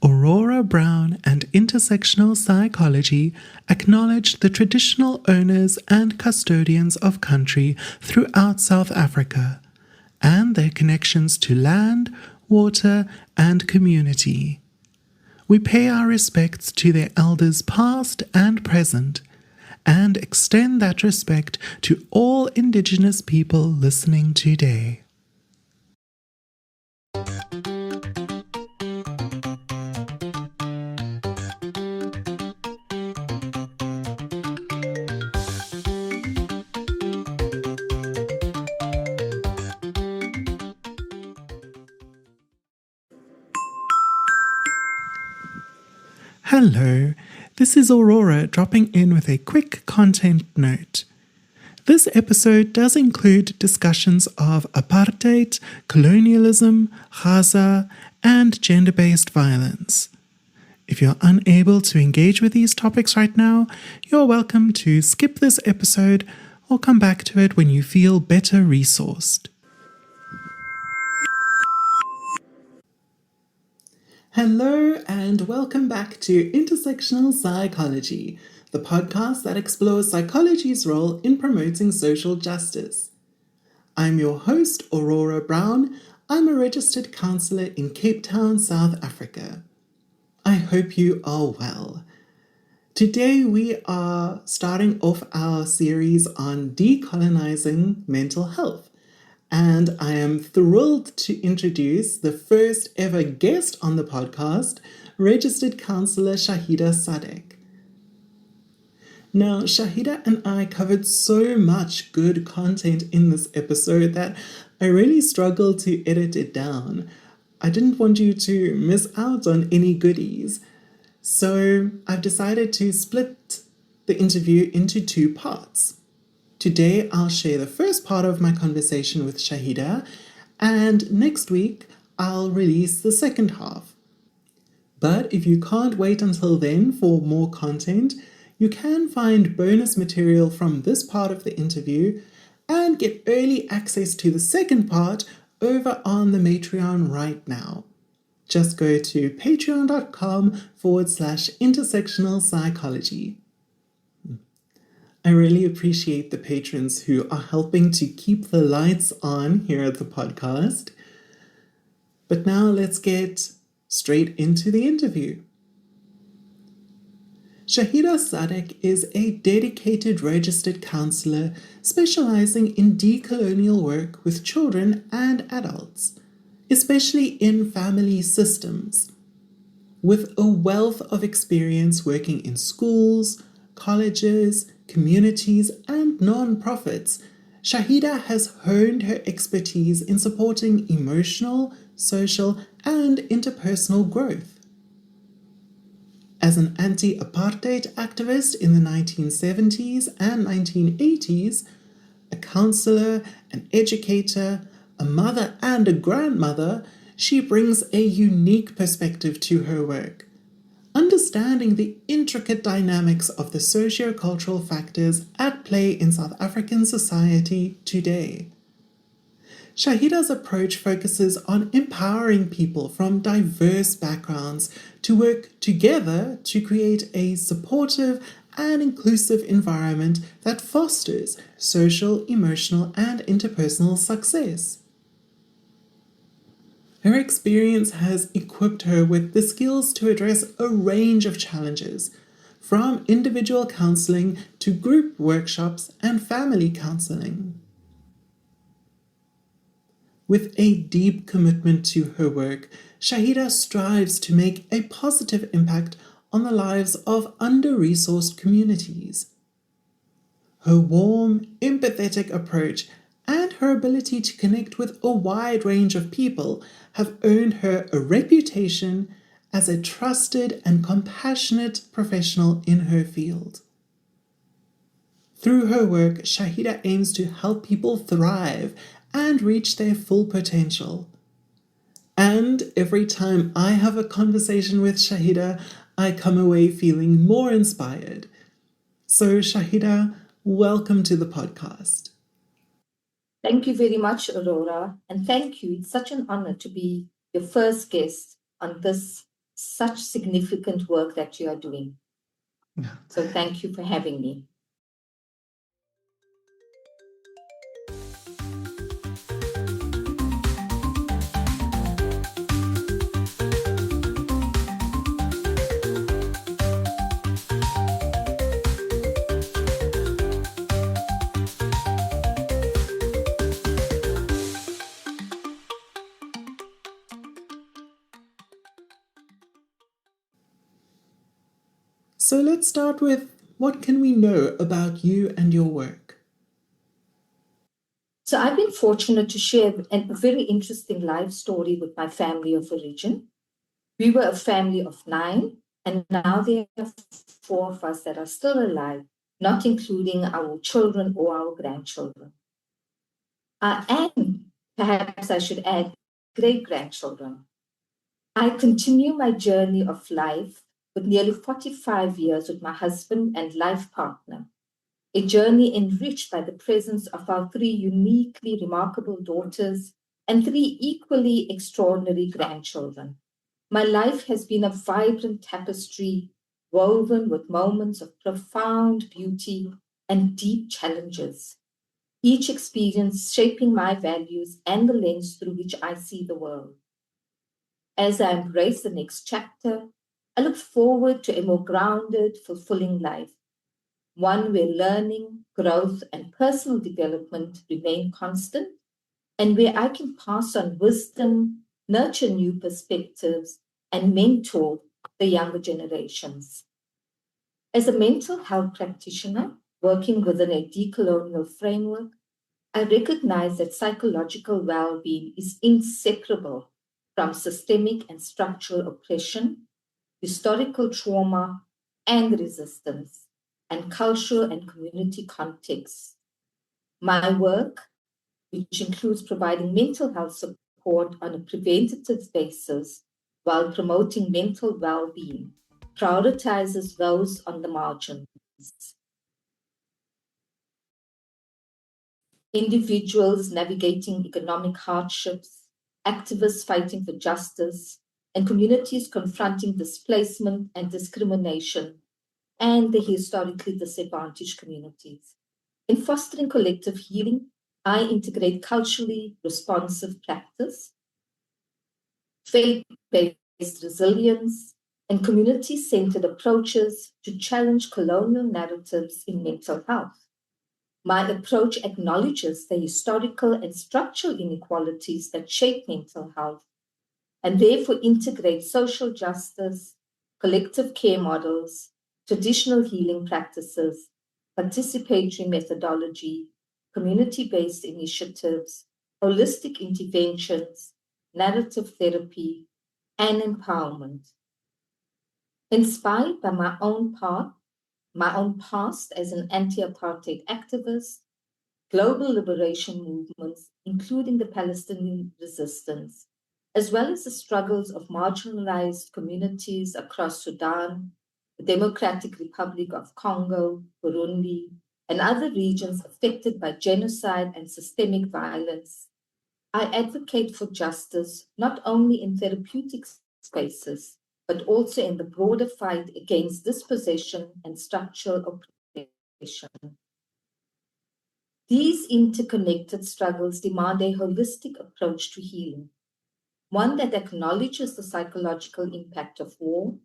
Aurora Brown and intersectional psychology acknowledge the traditional owners and custodians of country throughout South Africa and their connections to land, water, and community. We pay our respects to their elders past and present, and extend that respect to all Indigenous people listening today. Hello, this is Aurora dropping in with a quick content note. This episode does include discussions of apartheid, colonialism, Gaza, and gender-based violence. If you're unable to engage with these topics right now, you're welcome to skip this episode or come back to it when you feel better resourced. Hello and welcome back to Intersectional Psychology, the podcast that explores psychology's role in promoting social justice. I'm your host, Aurora Brown. I'm a registered counsellor in Cape Town, South Africa. I hope you are well. Today we are starting off our series on decolonizing mental health. And I am thrilled to introduce the first ever guest on the podcast, Registered Counsellor Shaheeda Sadeck. Now, Shaheeda and I covered so much good content in this episode that I really struggled to edit it down. I didn't want you to miss out on any goodies. So I've decided to split the interview into two parts. Today, I'll share the first part of my conversation with Shaheeda, and next week, I'll release the second half. But if you can't wait until then for more content, you can find bonus material from this part of the interview and get early access to the second part over on the Patreon right now. Just go to patreon.com/intersectional psychology. I really appreciate the patrons who are helping to keep the lights on here at the podcast. But now let's get straight into the interview. Shaheeda Sadeck is a dedicated registered counsellor specializing in decolonial work with children and adults, especially in family systems. With a wealth of experience working in schools, colleges, communities, and non-profits, Shaheeda has honed her expertise in supporting emotional, social, and interpersonal growth. As an anti-apartheid activist in the 1970s and 1980s, a counselor, an educator, a mother, and a grandmother, she brings a unique perspective to her work, understanding the intricate dynamics of the sociocultural factors at play in South African society today. Shaheeda's approach focuses on empowering people from diverse backgrounds to work together to create a supportive and inclusive environment that fosters social, emotional, and interpersonal success. Her experience has equipped her with the skills to address a range of challenges, from individual counseling to group workshops and family counseling. With a deep commitment to her work, Shaheeda strives to make a positive impact on the lives of under-resourced communities. Her warm, empathetic approach and her ability to connect with a wide range of people have earned her a reputation as a trusted and compassionate professional in her field. Through her work, Shaheeda aims to help people thrive and reach their full potential. And every time I have a conversation with Shaheeda, I come away feeling more inspired. So Shaheeda, welcome to the podcast. Thank you very much, Aurora, and thank you. It's such an honor to be your first guest on this such significant work that you are doing. Yeah. So thank you for having me. So let's start with, what can we know about you and your work? So I've been fortunate to share a very interesting life story with my family of origin. We were a family of 9, and now there are 4 of us that are still alive, not including our children or our grandchildren. And perhaps I should add, great-grandchildren. I continue my journey of life with nearly 45 years with my husband and life partner, a journey enriched by the presence of our 3 uniquely remarkable daughters and 3 equally extraordinary grandchildren. My life has been a vibrant tapestry woven with moments of profound beauty and deep challenges, each experience shaping my values and the lens through which I see the world. As I embrace the next chapter, I look forward to a more grounded, fulfilling life, one where learning, growth, and personal development remain constant, and where I can pass on wisdom, nurture new perspectives, and mentor the younger generations. As a mental health practitioner working within a decolonial framework, I recognize that psychological well-being is inseparable from systemic and structural oppression, historical trauma and resistance, and cultural and community contexts. My work, which includes providing mental health support on a preventative basis while promoting mental well-being, prioritizes those on the margins. Individuals navigating economic hardships, activists fighting for justice, and communities confronting displacement and discrimination, and the historically disadvantaged communities. In fostering collective healing, I integrate culturally responsive practice, faith-based resilience, and community-centered approaches to challenge colonial narratives in mental health. My approach acknowledges the historical and structural inequalities that shape mental health, and therefore integrates social justice, collective care models, traditional healing practices, participatory methodology, community-based initiatives, holistic interventions, narrative therapy, and empowerment. Inspired by my own past as an anti-apartheid activist, global liberation movements, including the Palestinian resistance, as well as the struggles of marginalized communities across Sudan, the Democratic Republic of Congo, Burundi, and other regions affected by genocide and systemic violence, I advocate for justice not only in therapeutic spaces, but also in the broader fight against dispossession and structural oppression. These interconnected struggles demand a holistic approach to healing, one that acknowledges the psychological impact of war,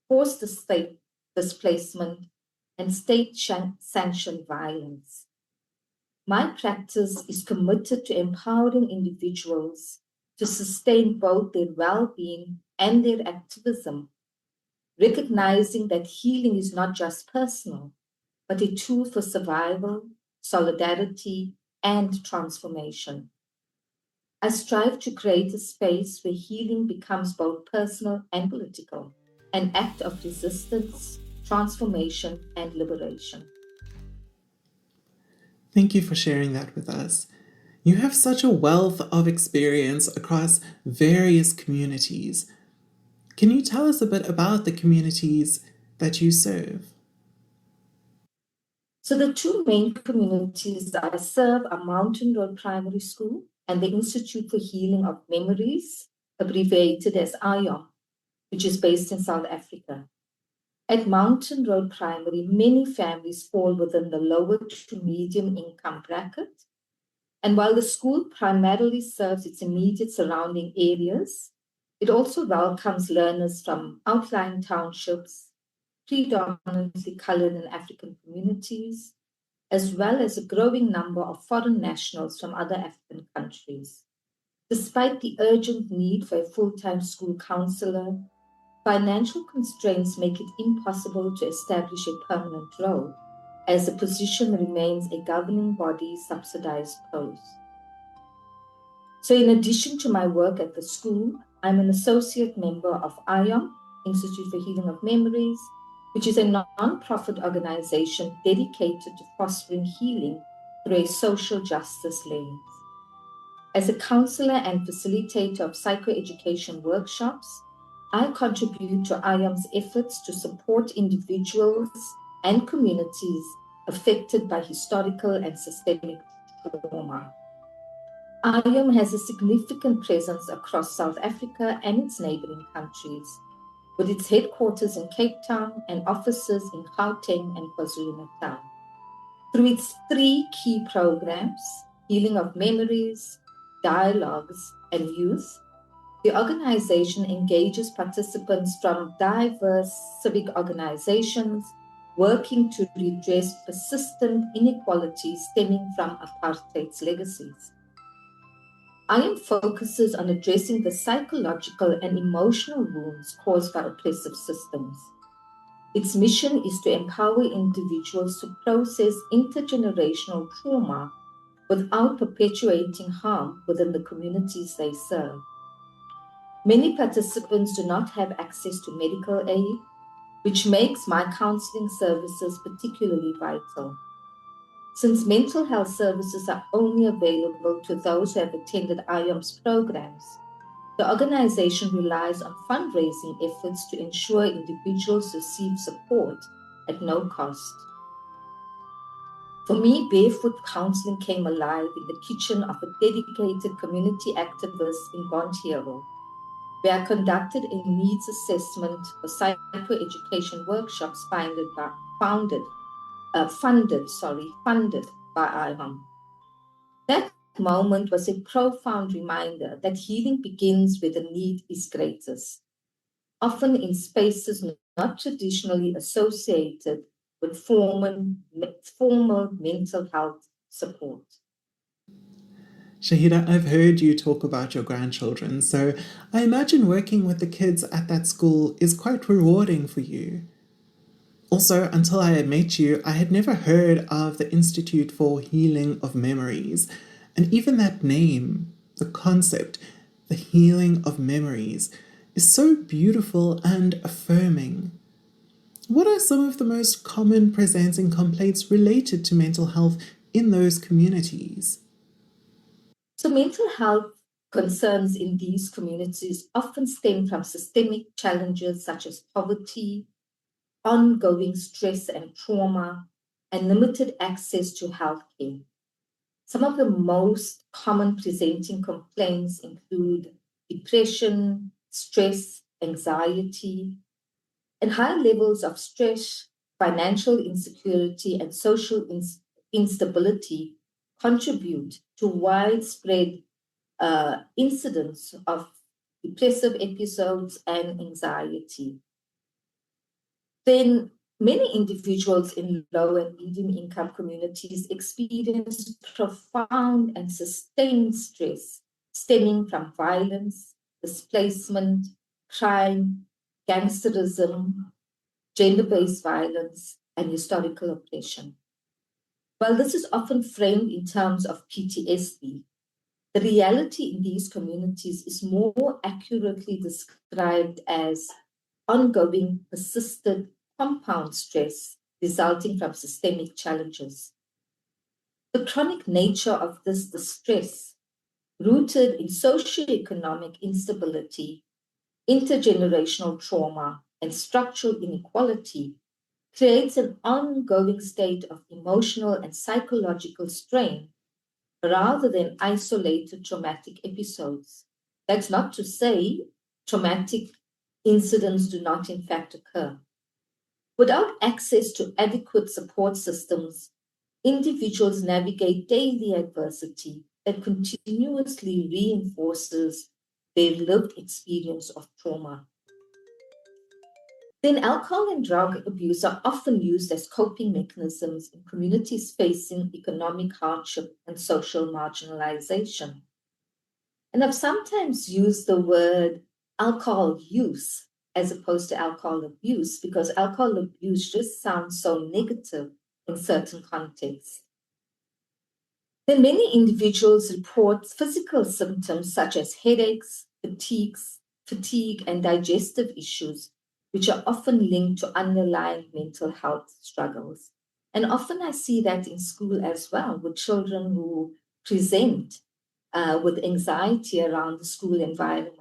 forced state displacement, and state-sanctioned violence. My practice is committed to empowering individuals to sustain both their well-being and their activism, recognizing that healing is not just personal, but a tool for survival, solidarity, and transformation. I strive to create a space where healing becomes both personal and political, an act of resistance, transformation, and liberation. Thank you for sharing that with us. You have such a wealth of experience across various communities. Can you tell us a bit about the communities that you serve? So the 2 main communities I serve are Mountain Road Primary School and the Institute for Healing of Memories, abbreviated as IOM, which is based in South Africa. At Mountain Road Primary, many families fall within the lower to medium income bracket. And while the school primarily serves its immediate surrounding areas, it also welcomes learners from outlying townships, predominantly colored and African communities, as well as a growing number of foreign nationals from other African countries. Despite the urgent need for a full-time school counselor, financial constraints make it impossible to establish a permanent role, as the position remains a governing body subsidized post. So in addition to my work at the school, I'm an associate member of IOM, Institute for Healing of Memories, which is a non-profit organization dedicated to fostering healing through a social justice lens. As a counselor and facilitator of psychoeducation workshops, I contribute to IOM's efforts to support individuals and communities affected by historical and systemic trauma. IOM has a significant presence across South Africa and its neighboring countries, with its headquarters in Cape Town and offices in Gauteng and KwaZulu-Natal. Through its 3 key programs, Healing of Memories, Dialogues, and Youth, the organization engages participants from diverse civic organizations working to redress persistent inequalities stemming from apartheid's legacies. IOM focuses on addressing the psychological and emotional wounds caused by oppressive systems. Its mission is to empower individuals to process intergenerational trauma without perpetuating harm within the communities they serve. Many participants do not have access to medical aid, which makes my counseling services particularly vital. Since mental health services are only available to those who have attended IOM's programs, the organization relies on fundraising efforts to ensure individuals receive support at no cost. For me, barefoot counseling came alive in the kitchen of a dedicated community activist in Bonteheuwel, where I conducted a needs assessment for psychoeducation workshops funded by IOM. That moment was a profound reminder that healing begins where the need is greatest, often in spaces not traditionally associated with formal mental health support. Shaheeda, I've heard you talk about your grandchildren, so I imagine working with the kids at that school is quite rewarding for you. Also, until I had met you, I had never heard of the Institute for Healing of Memories. And even that name, the concept, the healing of memories, is so beautiful and affirming. What are some of the most common presenting complaints related to mental health in those communities? So mental health concerns in these communities often stem from systemic challenges such as poverty, ongoing stress and trauma, and limited access to healthcare. Some of the most common presenting complaints include depression, stress, anxiety, and high levels of stress, financial insecurity, and social instability contribute to widespread incidents of depressive episodes and anxiety. Then many individuals in low and medium income communities experience profound and sustained stress stemming from violence, displacement, crime, gangsterism, gender-based violence, and historical oppression. While this is often framed in terms of PTSD, the reality in these communities is more accurately described as ongoing, persistent, compound stress resulting from systemic challenges. The chronic nature of this distress, rooted in socioeconomic instability, intergenerational trauma, and structural inequality, creates an ongoing state of emotional and psychological strain rather than isolated traumatic episodes. That's not to say traumatic incidents do not in fact occur. Without access to adequate support systems, individuals navigate daily adversity that continuously reinforces their lived experience of trauma. Then alcohol and drug abuse are often used as coping mechanisms in communities facing economic hardship and social marginalization. And I've sometimes used the word alcohol use as opposed to alcohol abuse because alcohol abuse just sounds so negative in certain contexts. Then many individuals report physical symptoms such as headaches, fatigue, and digestive issues, which are often linked to underlying mental health struggles. And often I see that in school as well, with children who present with anxiety around the school environment.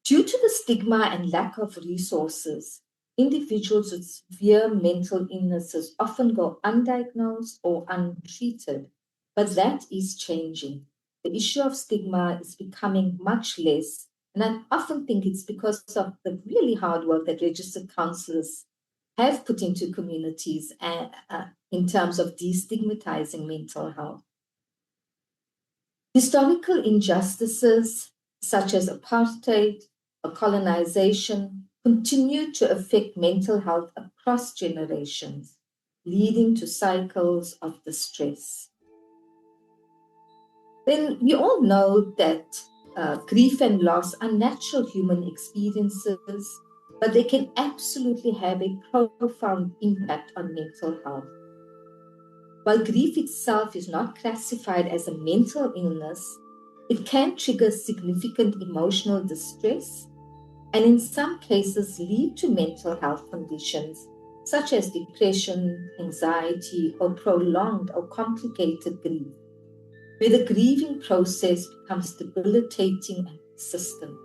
Due to the stigma and lack of resources, individuals with severe mental illnesses often go undiagnosed or untreated, but that is changing. The issue of stigma is becoming much less, and I often think it's because of the really hard work that registered counsellors have put into communities in terms of destigmatizing mental health. Historical injustices such as apartheid or colonization continue to affect mental health across generations, leading to cycles of distress. Then we all know that grief and loss are natural human experiences, but they can absolutely have a profound impact on mental health. While grief itself is not classified as a mental illness, it can trigger significant emotional distress and in some cases lead to mental health conditions such as depression, anxiety, or prolonged or complicated grief, where the grieving process becomes debilitating and persistent.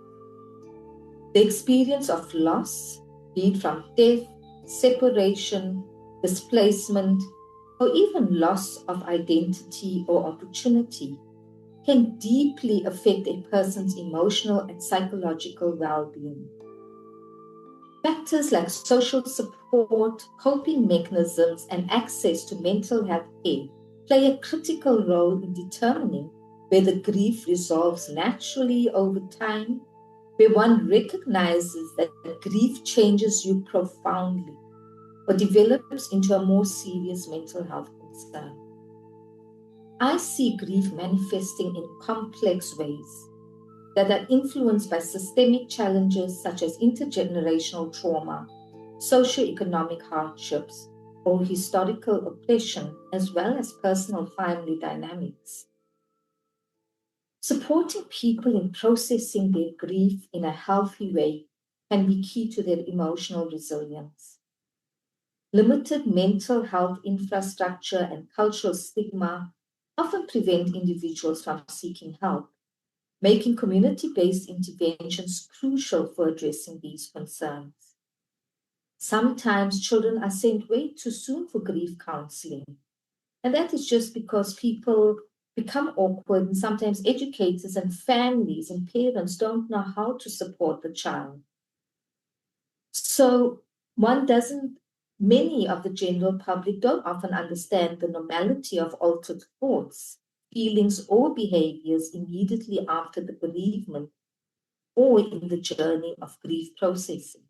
The experience of loss, be it from death, separation, displacement, or even loss of identity or opportunity, can deeply affect a person's emotional and psychological well-being. Factors like social support, coping mechanisms, and access to mental health care play a critical role in determining whether grief resolves naturally over time, where one recognizes that grief changes you profoundly or develops into a more serious mental health concern. I see grief manifesting in complex ways that are influenced by systemic challenges such as intergenerational trauma, socioeconomic hardships, or historical oppression, as well as personal family dynamics. Supporting people in processing their grief in a healthy way can be key to their emotional resilience. Limited mental health infrastructure and cultural stigma often prevent individuals from seeking help, making community-based interventions crucial for addressing these concerns. Sometimes children are sent way too soon for grief counseling, and that is just because people become awkward, and sometimes educators and families and parents don't know how to support the child. So many of the general public don't often understand the normality of altered thoughts, feelings, or behaviors immediately after the bereavement or in the journey of grief processing.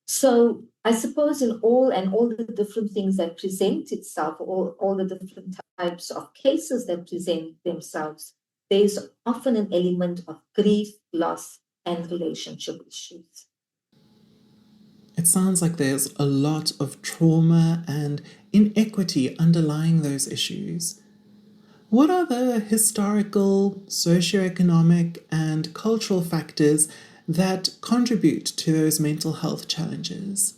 So I suppose in all the different things that present itself, all the different types of cases that present themselves, there's often an element of grief, loss, and relationship issues. It sounds like there's a lot of trauma and inequity underlying those issues. What are the historical, socioeconomic, and cultural factors that contribute to those mental health challenges?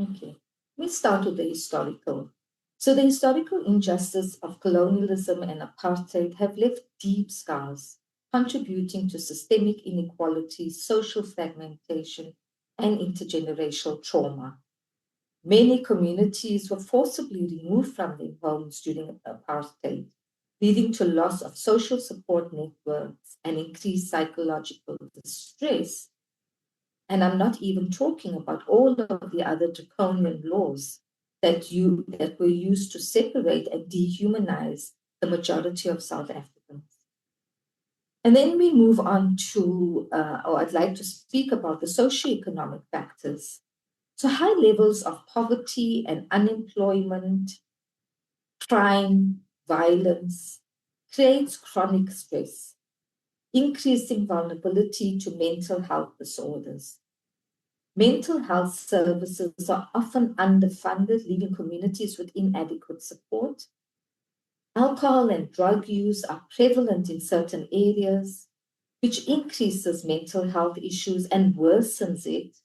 Okay, let me start with the historical. So the historical injustice of colonialism and apartheid have left deep scars, contributing to systemic inequality, social fragmentation, and intergenerational trauma. Many communities were forcibly removed from their homes during apartheid, leading to loss of social support networks and increased psychological distress. And I'm not even talking about all of the other draconian laws that were used to separate and dehumanize the majority of South Africans. And then we move on to, or I'd like to speak about the socioeconomic factors. So high levels of poverty and unemployment, crime, violence, creates chronic stress, increasing vulnerability to mental health disorders. Mental health services are often underfunded, leaving communities with inadequate support. Alcohol and drug use are prevalent in certain areas, which increases mental health issues and worsens it.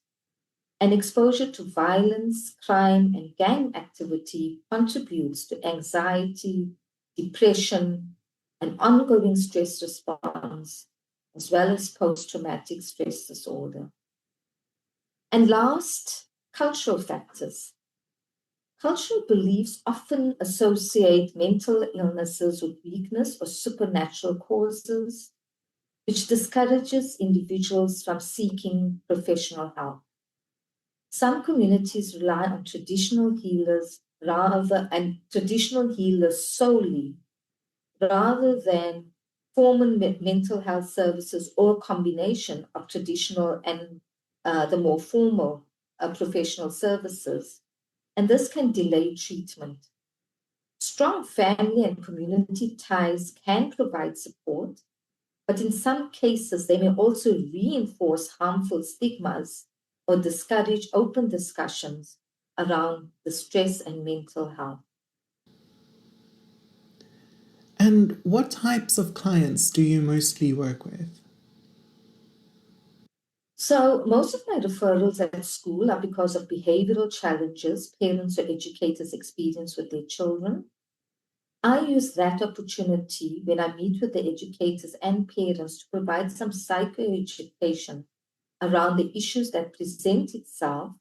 And exposure to violence, crime, and gang activity contributes to anxiety, depression, and ongoing stress response, as well as post-traumatic stress disorder. And last, cultural factors. Cultural beliefs often associate mental illnesses with weakness or supernatural causes, which discourages individuals from seeking professional help. Some communities rely on traditional healers solely, rather than formal mental health services or a combination of traditional and the more formal professional services. And this can delay treatment. Strong family and community ties can provide support, but in some cases, they may also reinforce harmful stigmas or discourage open discussions around the stress and mental health. And what types of clients do you mostly work with? So most of my referrals at school are because of behavioral challenges parents or educators experience with their children. I use that opportunity when I meet with the educators and parents to provide some psychoeducation around the issues that present itself,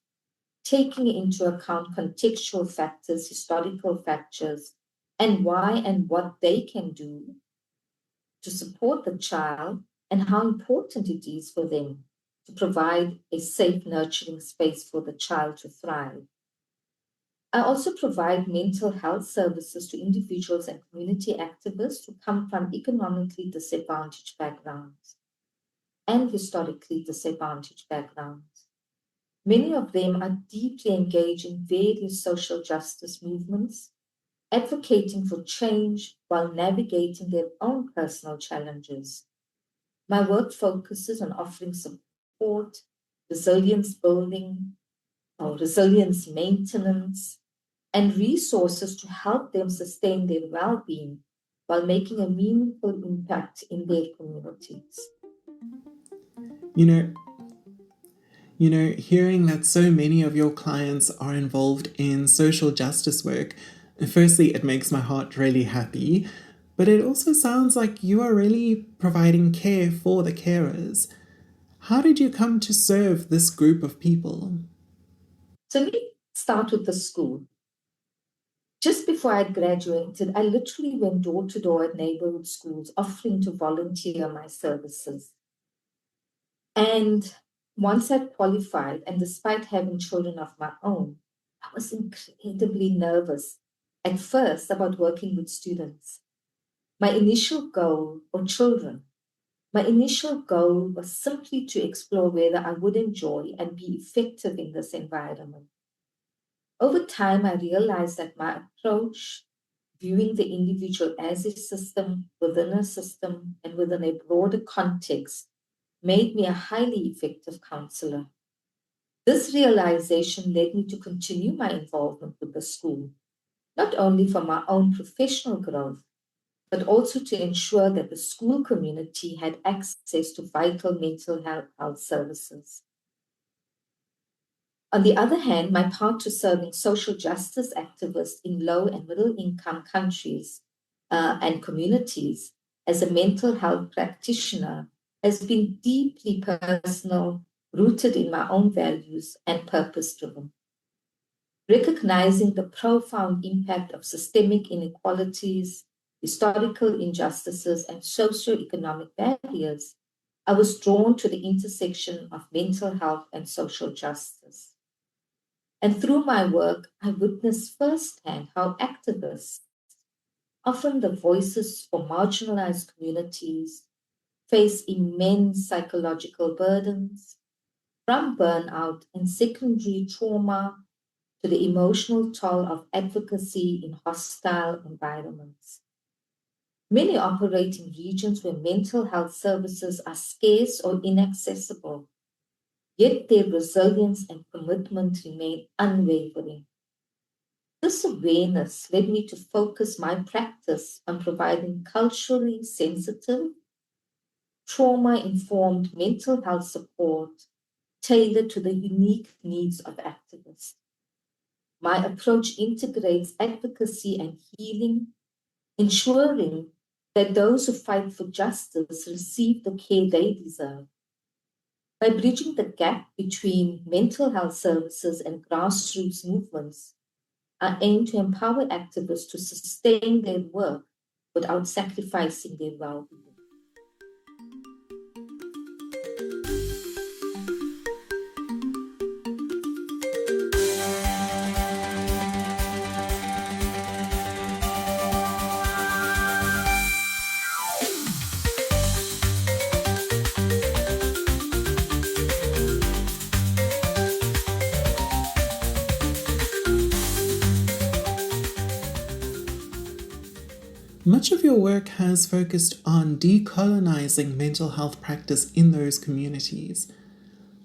taking into account contextual factors, historical factors, and why and what they can do to support the child and how important it is for them to provide a safe, nurturing space for the child to thrive. I also provide mental health services to individuals and community activists who come from economically disadvantaged backgrounds and historically disadvantaged backgrounds. Many of them are deeply engaged in various social justice movements, advocating for change while navigating their own personal challenges. My work focuses on offering support, resilience building, or resilience maintenance, and resources to help them sustain their well-being while making a meaningful impact in their communities. You know, hearing that so many of your clients are involved in social justice work, firstly, it makes my heart really happy, but it also sounds like you are really providing care for the carers. How did you come to serve this group of people? So let me start with the school. Just before I graduated, I literally went door to door at neighborhood schools offering to volunteer my services. And once I'd qualified, and despite having children of my own, I was incredibly nervous at first about working with students. My initial goal, or children, my initial goal was simply to explore whether I would enjoy and be effective in this environment. Over time, I realized that my approach, viewing the individual as a system within a system and within a broader context, made me a highly effective counselor. This realization led me to continue my involvement with the school, not only for my own professional growth, but also to ensure that the school community had access to vital mental health services. On the other hand, my path to serving social justice activists in low and middle income countries and communities as a mental health practitioner has been deeply personal, rooted in my own values and purpose driven. Recognizing the profound impact of systemic inequalities, historical injustices, and socioeconomic barriers, I was drawn to the intersection of mental health and social justice. And through my work, I witnessed firsthand how activists, often the voices for marginalized communities, face immense psychological burdens, from burnout and secondary trauma to the emotional toll of advocacy in hostile environments. Many operate in regions where mental health services are scarce or inaccessible, yet their resilience and commitment remain unwavering. This awareness led me to focus my practice on providing culturally sensitive, trauma-informed mental health support tailored to the unique needs of activists. My approach integrates advocacy and healing, ensuring that those who fight for justice receive the care they deserve. By bridging the gap between mental health services and grassroots movements, I aim to empower activists to sustain their work without sacrificing their well-being. Much of your work has focused on decolonizing mental health practice in those communities.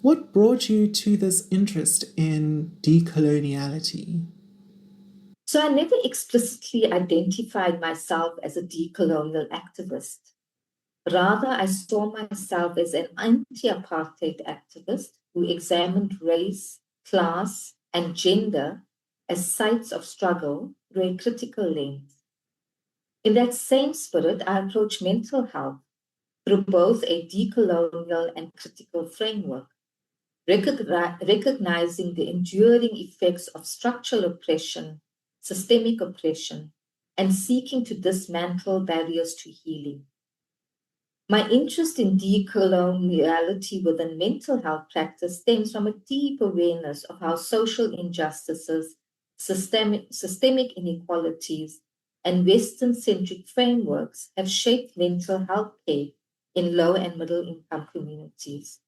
What brought you to this interest in decoloniality? So I never explicitly identified myself as a decolonial activist. Rather, I saw myself as an anti-apartheid activist who examined race, class, and gender as sites of struggle through a critical lens. In that same spirit, I approach mental health through both a decolonial and critical framework, recognizing the enduring effects of structural oppression, systemic oppression, and seeking to dismantle barriers to healing. My interest in decoloniality within mental health practice stems from a deep awareness of how social injustices, systemic inequalities, and Western-centric frameworks have shaped mental health care in low and middle income communities.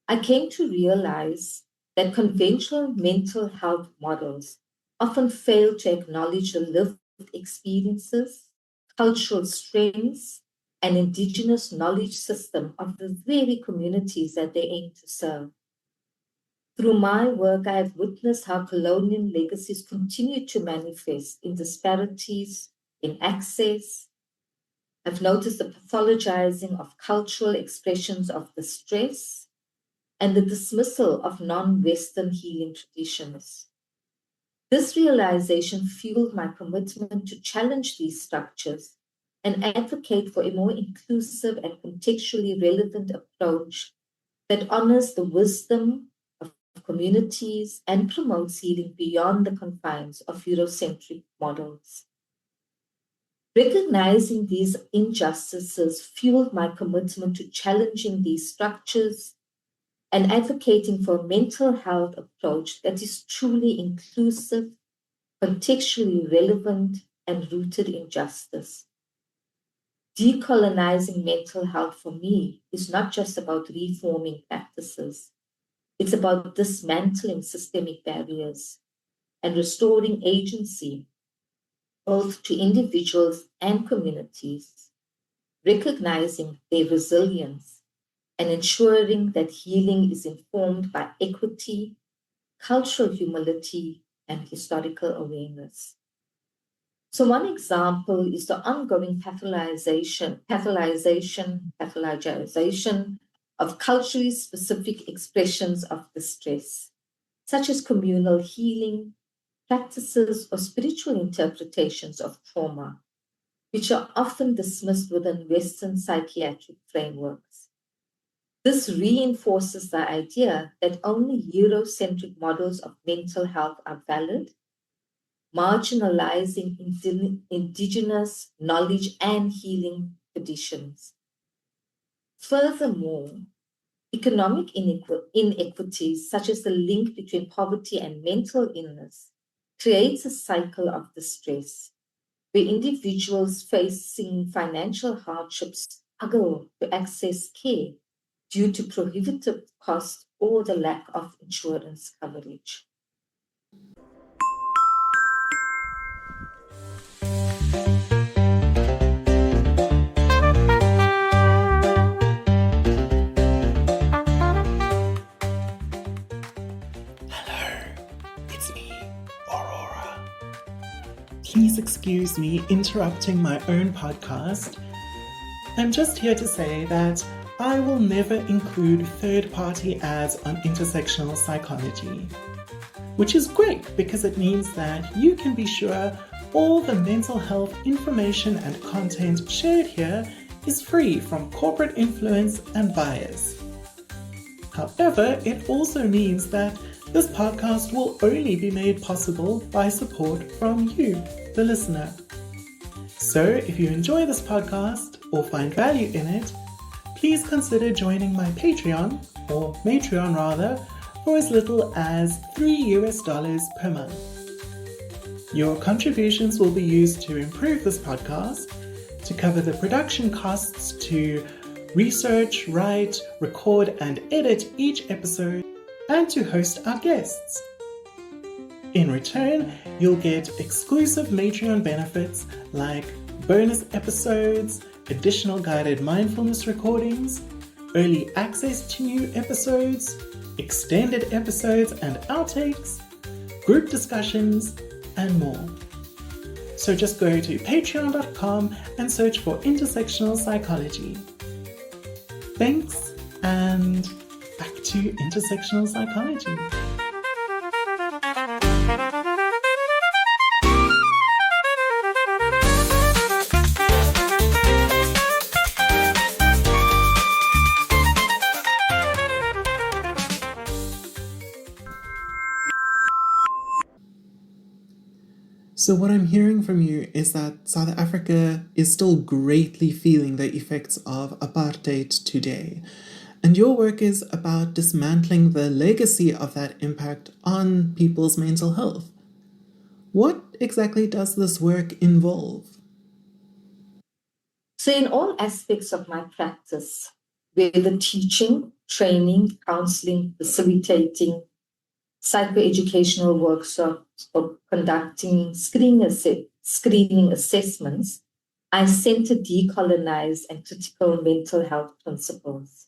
I came to realize that conventional mental health models often fail to acknowledge the lived experiences, cultural strengths, and indigenous knowledge system of the very communities that they aim to serve. Through my work, I have witnessed how colonial legacies continue to manifest in disparities in access. I've noticed the pathologizing of cultural expressions of distress and the dismissal of non-Western healing traditions. This realization fueled my commitment to challenge these structures and advocate for a more inclusive and contextually relevant approach that honors the wisdom of communities and promotes healing beyond the confines of Eurocentric models. Recognizing these injustices fueled my commitment to challenging these structures and advocating for a mental health approach that is truly inclusive, contextually relevant, and rooted in justice. Decolonizing mental health for me is not just about reforming practices. It's about dismantling systemic barriers and restoring agency both to individuals and communities, recognizing their resilience and ensuring that healing is informed by equity, cultural humility, and historical awareness. So one example is the ongoing pathologization of culturally specific expressions of distress, such as communal healing, practices, or spiritual interpretations of trauma, which are often dismissed within Western psychiatric frameworks. This reinforces the idea that only Eurocentric models of mental health are valid, marginalizing indigenous knowledge and healing traditions. Furthermore, economic inequities, such as the link between poverty and mental illness, creates a cycle of distress, where individuals facing financial hardships struggle to access care due to prohibitive costs or the lack of insurance coverage. It's me, Aurora. Please excuse me interrupting my own podcast. I'm just here to say that I will never include third-party ads on intersectional psychology, which is great because it means that you can be sure all the mental health information and content shared here is free from corporate influence and bias. However, it also means that this podcast will only be made possible by support from you, the listener. So if you enjoy this podcast or find value in it, please consider joining my Patreon, or Matreon rather, for as little as $3 per month. Your contributions will be used to improve this podcast, to cover the production costs to research, write, record, and edit each episode, and to host our guests. In return, you'll get exclusive Matreon benefits like bonus episodes, additional guided mindfulness recordings, early access to new episodes, extended episodes and outtakes, group discussions, and more. So just go to patreon.com and search for intersectional psychology. Thanks, and back to intersectional psychology. So what I'm hearing from you is that South Africa is still greatly feeling the effects of apartheid today. And your work is about dismantling the legacy of that impact on people's mental health. What exactly does this work involve? So in all aspects of my practice, whether teaching, training, counseling, facilitating, psychoeducational workshops, or conducting screening assessments, I center decolonize and critical mental health principles.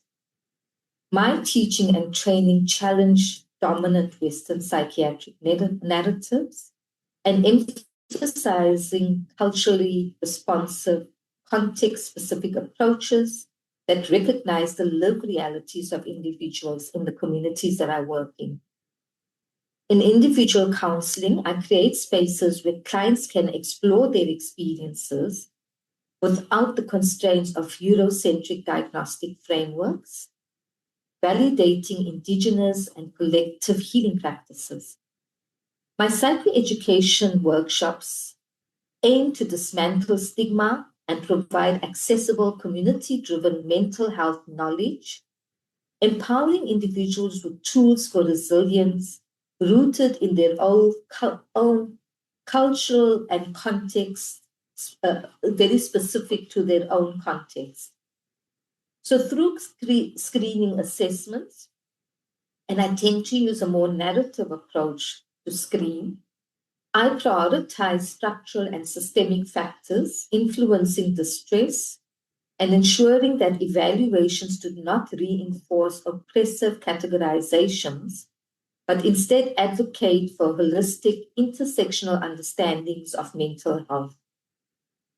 My teaching and training challenge dominant Western psychiatric narratives and emphasizing culturally responsive, context-specific approaches that recognize the lived realities of individuals in the communities that I work in. In individual counseling, I create spaces where clients can explore their experiences without the constraints of Eurocentric diagnostic frameworks, validating indigenous and collective healing practices. My psychoeducation workshops aim to dismantle stigma and provide accessible community-driven mental health knowledge, empowering individuals with tools for resilience rooted in their own cultural and context, very specific to their own context. So through screening assessments, and I tend to use a more narrative approach to screen, I prioritize structural and systemic factors influencing distress and ensuring that evaluations do not reinforce oppressive categorizations, but instead advocate for holistic intersectional understandings of mental health.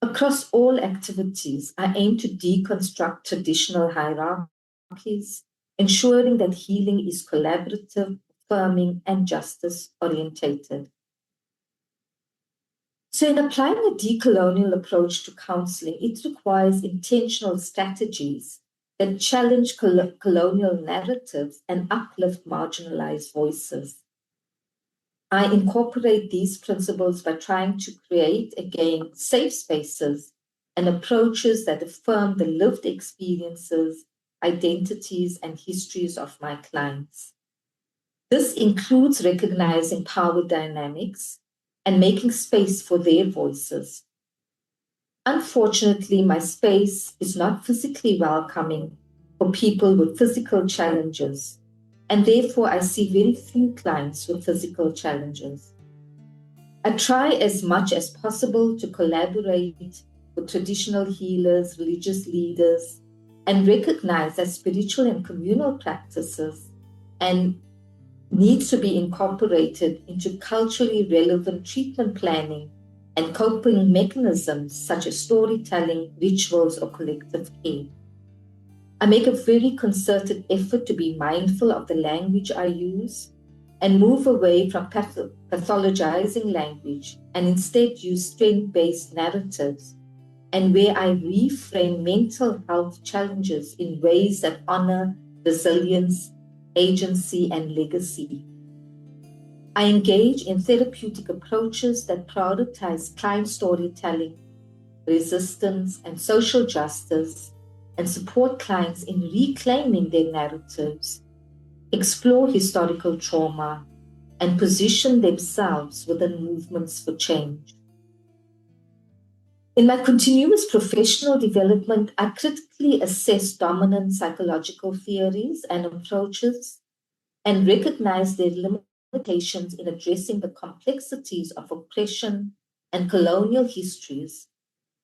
Across all activities, I aim to deconstruct traditional hierarchies, ensuring that healing is collaborative, affirming, and justice-orientated. So in applying a decolonial approach to counseling, it requires intentional strategies that challenge colonial narratives and uplift marginalized voices. I incorporate these principles by trying to create, again, safe spaces and approaches that affirm the lived experiences, identities, and histories of my clients. This includes recognizing power dynamics and making space for their voices. Unfortunately, my space is not physically welcoming for people with physical challenges, and therefore I see very few clients with physical challenges. I try as much as possible to collaborate with traditional healers, religious leaders, and recognize that spiritual and communal practices and needs to be incorporated into culturally relevant treatment planning and coping mechanisms such as storytelling, rituals, or collective care. I make a very concerted effort to be mindful of the language I use and move away from pathologizing language and instead use strength-based narratives, and where I reframe mental health challenges in ways that honor resilience, agency, and legacy. I engage in therapeutic approaches that prioritize client storytelling, resistance, and social justice, and support clients in reclaiming their narratives, explore historical trauma, and position themselves within movements for change. In my continuous professional development, I critically assess dominant psychological theories and approaches and recognize their limitations in addressing the complexities of oppression and colonial histories,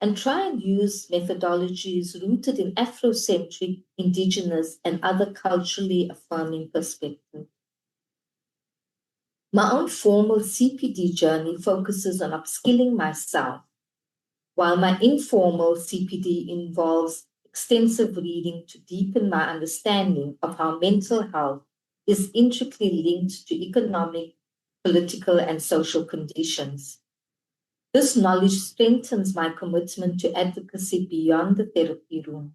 and try and use methodologies rooted in Afrocentric, indigenous, and other culturally affirming perspectives. My own formal CPD journey focuses on upskilling myself, while my informal CPD involves extensive reading to deepen my understanding of how mental health is intricately linked to economic, political, and social conditions. This knowledge strengthens my commitment to advocacy beyond the therapy room,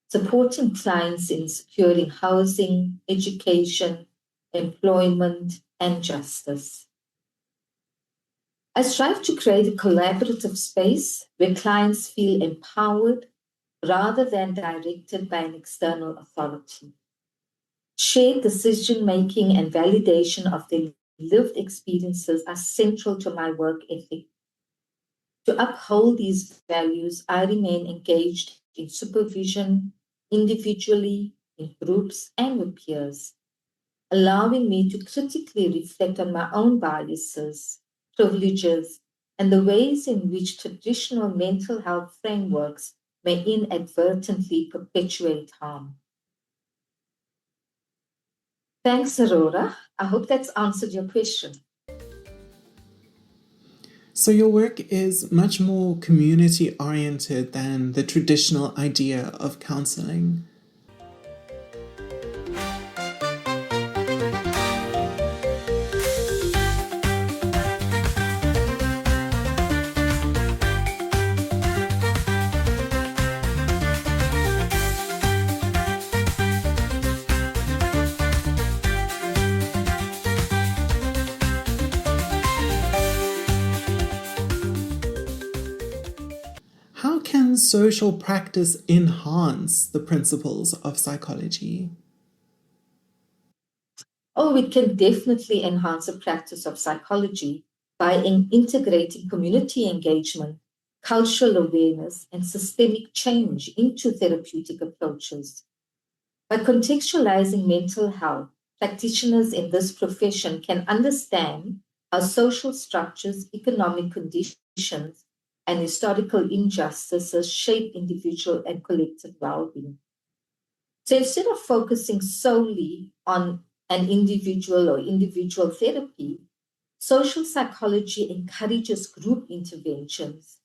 supporting clients in securing housing, education, employment, and justice. I strive to create a collaborative space where clients feel empowered rather than directed by an external authority. Shared decision-making and validation of their lived experiences are central to my work ethic. To uphold these values, I remain engaged in supervision, individually, in groups, and with peers, allowing me to critically reflect on my own biases, privileges, and the ways in which traditional mental health frameworks may inadvertently perpetuate harm. Thanks, Aurora. I hope that's answered your question. So your work is much more community oriented than the traditional idea of counseling. How can social practice enhance the principles of psychology? Oh, it can definitely enhance the practice of psychology by integrating community engagement, cultural awareness, and systemic change into therapeutic approaches. By contextualizing mental health, practitioners in this profession can understand how social structures, economic conditions, and historical injustices shape individual and collective well-being. So instead of focusing solely on an individual or individual therapy, social psychology encourages group interventions,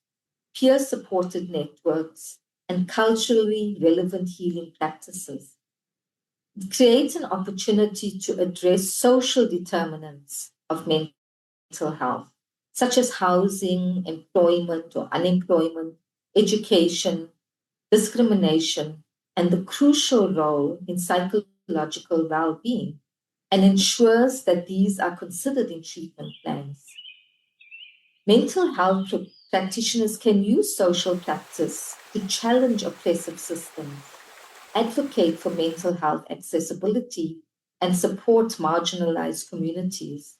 peer-supported networks, and culturally relevant healing practices. It creates an opportunity to address social determinants of mental health, such as housing, employment or unemployment, education, discrimination, and the crucial role in psychological well-being and ensures that these are considered in treatment plans. Mental health practitioners can use social practice to challenge oppressive systems, advocate for mental health accessibility, and support marginalized communities.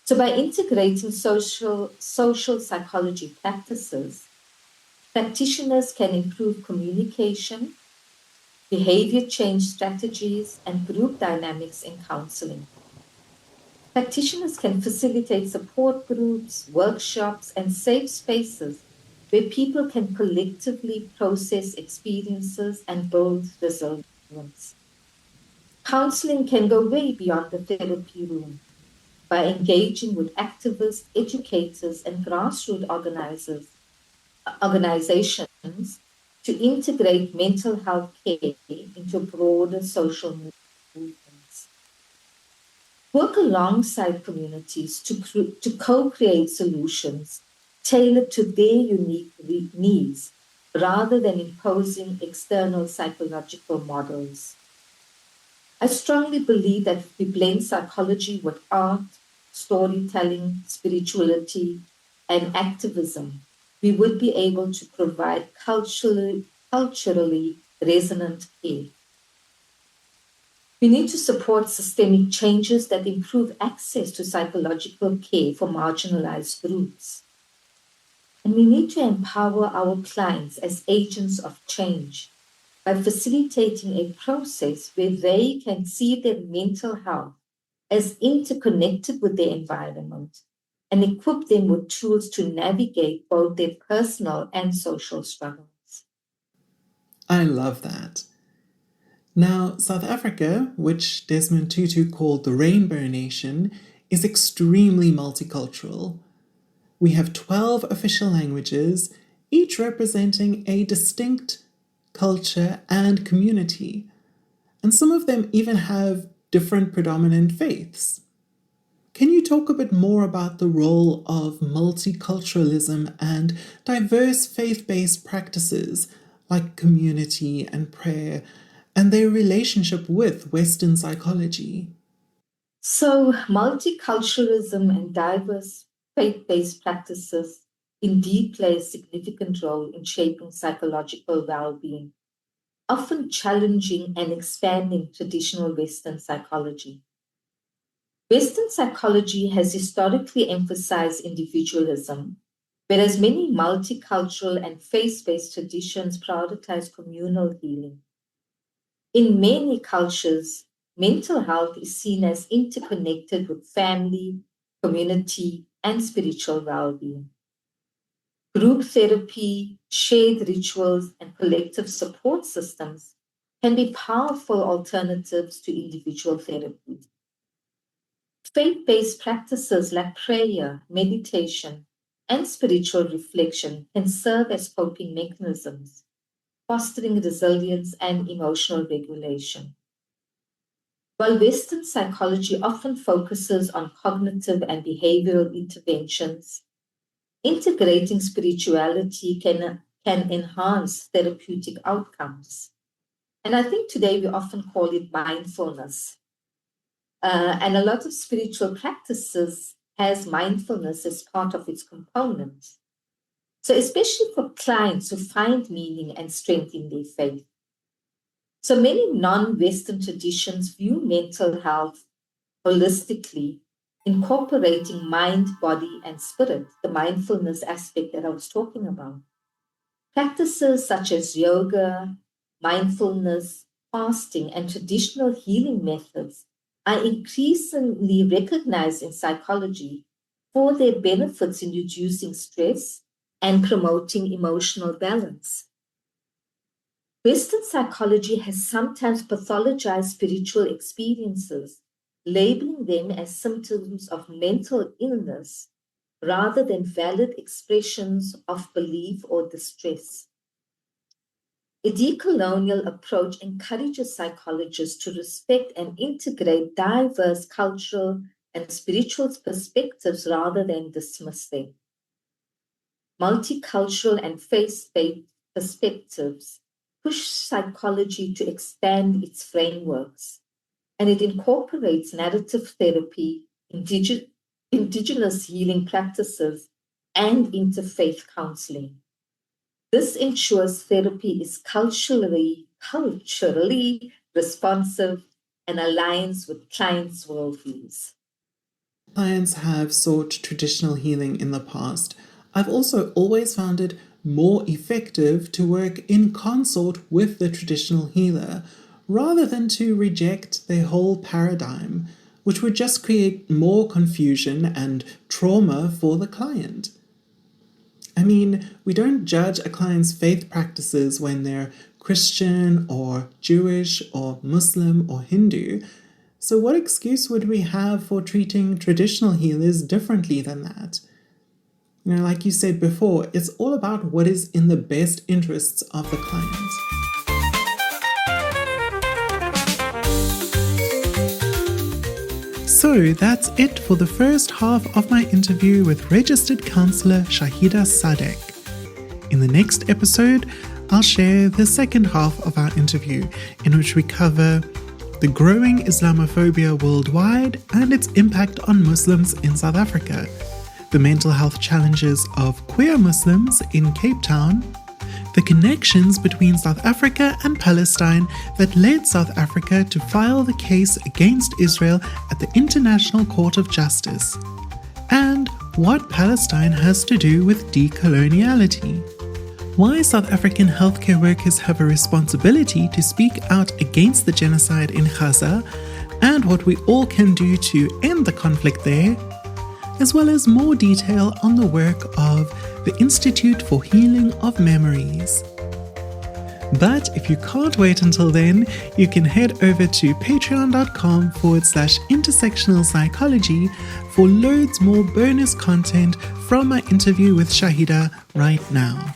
So by integrating social psychology practices, practitioners can improve communication, behavior change strategies, and group dynamics in counseling. Practitioners can facilitate support groups, workshops, and safe spaces where people can collectively process experiences and build resilience. Counseling can go way beyond the therapy room by engaging with activists, educators, and grassroots organizations to integrate mental health care into broader social movements. Work alongside communities to co-create solutions tailored to their unique needs rather than imposing external psychological models. I strongly believe that if we blend psychology with art, storytelling, spirituality, and activism, we would be able to provide culturally resonant care. We need to support systemic changes that improve access to psychological care for marginalized groups. And we need to empower our clients as agents of change by facilitating a process where they can see their mental health as interconnected with their environment and equip them with tools to navigate both their personal and social struggles. I love that. Now, South Africa, which Desmond Tutu called the Rainbow Nation, is extremely multicultural. We have 12 official languages, each representing a distinct culture and community. And some of them even have different predominant faiths. Can you talk a bit more about the role of multiculturalism and diverse faith-based practices like community and prayer and their relationship with Western psychology? So, multiculturalism and diverse faith-based practices indeed play a significant role in shaping psychological well-being, often challenging and expanding traditional Western psychology. Western psychology has historically emphasized individualism, whereas many multicultural and faith-based traditions prioritize communal healing. In many cultures, mental health is seen as interconnected with family, community, and spiritual well-being. Group therapy, shared rituals, and collective support systems can be powerful alternatives to individual therapy. Faith-based practices like prayer, meditation, and spiritual reflection can serve as coping mechanisms, fostering resilience and emotional regulation. While Western psychology often focuses on cognitive and behavioral interventions, integrating spirituality can enhance therapeutic outcomes. And I think today we often call it mindfulness. And a lot of spiritual practices has mindfulness as part of its components. So especially for clients who find meaning and strength in their faith. So many non-Western traditions view mental health holistically, incorporating mind, body, and spirit, the mindfulness aspect that I was talking about. Practices such as yoga, mindfulness, fasting, and traditional healing methods are increasingly recognized in psychology for their benefits in reducing stress and promoting emotional balance. Western psychology has sometimes pathologized spiritual experiences, labeling them as symptoms of mental illness rather than valid expressions of belief or distress. A decolonial approach encourages psychologists to respect and integrate diverse cultural and spiritual perspectives rather than dismiss them. Multicultural and faith-based perspectives push psychology to expand its frameworks, and it incorporates narrative therapy, indigenous healing practices, and interfaith counseling. This ensures therapy is culturally responsive and aligns with clients' worldviews. Clients have sought traditional healing in the past. I've also always found it more effective to work in consort with the traditional healer rather than to reject their whole paradigm, which would just create more confusion and trauma for the client. I mean, we don't judge a client's faith practices when they're Christian or Jewish or Muslim or Hindu. So what excuse would we have for treating traditional healers differently than that? Like you said before, it's all about what is in the best interests of the client. So that's it for the first half of my interview with Registered Counsellor Shaheeda Sadeck. In the next episode, I'll share the second half of our interview, in which we cover the growing Islamophobia worldwide and its impact on Muslims in South Africa, the mental health challenges of queer Muslims in Cape Town, the connections between South Africa and Palestine that led South Africa to file the case against Israel at the International Court of Justice, and what Palestine has to do with decoloniality. Why South African healthcare workers have a responsibility to speak out against the genocide in Gaza, and what we all can do to end the conflict there, as well as more detail on the work of the Institute for Healing of Memories. But if you can't wait until then, you can head over to patreon.com/intersectional psychology for loads more bonus content from my interview with Shaheeda right now.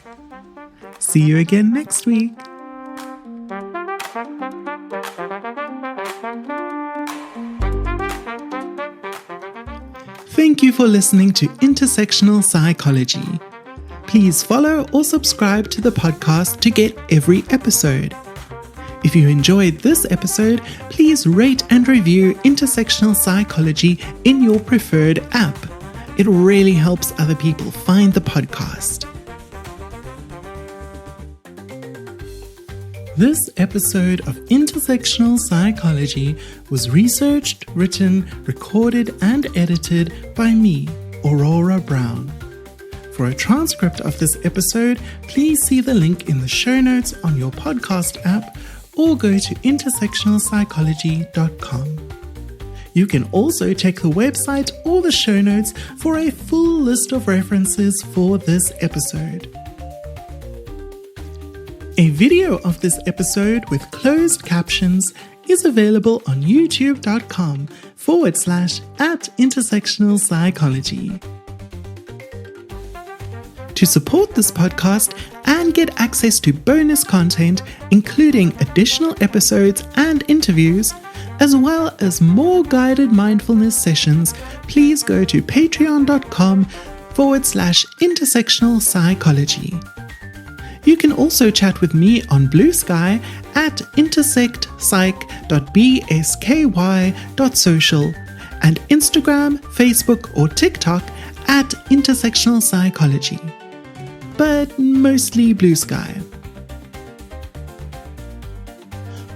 See you again next week. Thank you for listening to Intersectional Psychology. Please follow or subscribe to the podcast to get every episode. If you enjoyed this episode, please rate and review Intersectional Psychology in your preferred app. It really helps other people find the podcast. This episode of Intersectional Psychology was researched, written, recorded, and edited by me, Aurora Brown. For a transcript of this episode, please see the link in the show notes on your podcast app or go to intersectionalpsychology.com. You can also check the website or the show notes for a full list of references for this episode. A video of this episode with closed captions is available on youtube.com/@intersectionalpsychology. To support this podcast and get access to bonus content, including additional episodes and interviews, as well as more guided mindfulness sessions, please go to patreon.com/intersectionalpsychology. You can also chat with me on Blue Sky at intersectpsky.social and Instagram, Facebook, or TikTok at Intersectional Psychology. But mostly Blue Sky.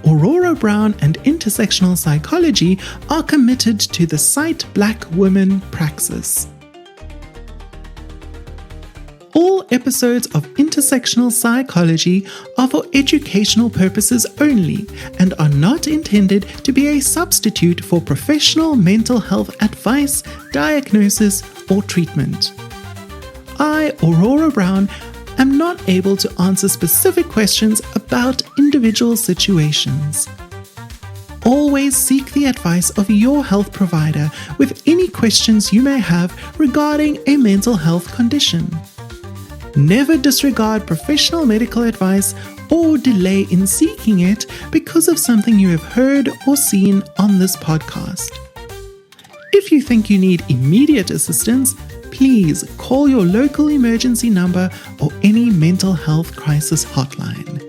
Aurora Brown and Intersectional Psychology are committed to the Cite Black Women praxis. All episodes of Intersectional Psychology are for educational purposes only and are not intended to be a substitute for professional mental health advice, diagnosis, or treatment. I, Aurora Brown, am not able to answer specific questions about individual situations. Always seek the advice of your health provider with any questions you may have regarding a mental health condition. Never disregard professional medical advice or delay in seeking it because of something you have heard or seen on this podcast. If you think you need immediate assistance, please call your local emergency number or any mental health crisis hotline.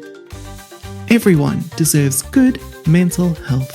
Everyone deserves good mental health.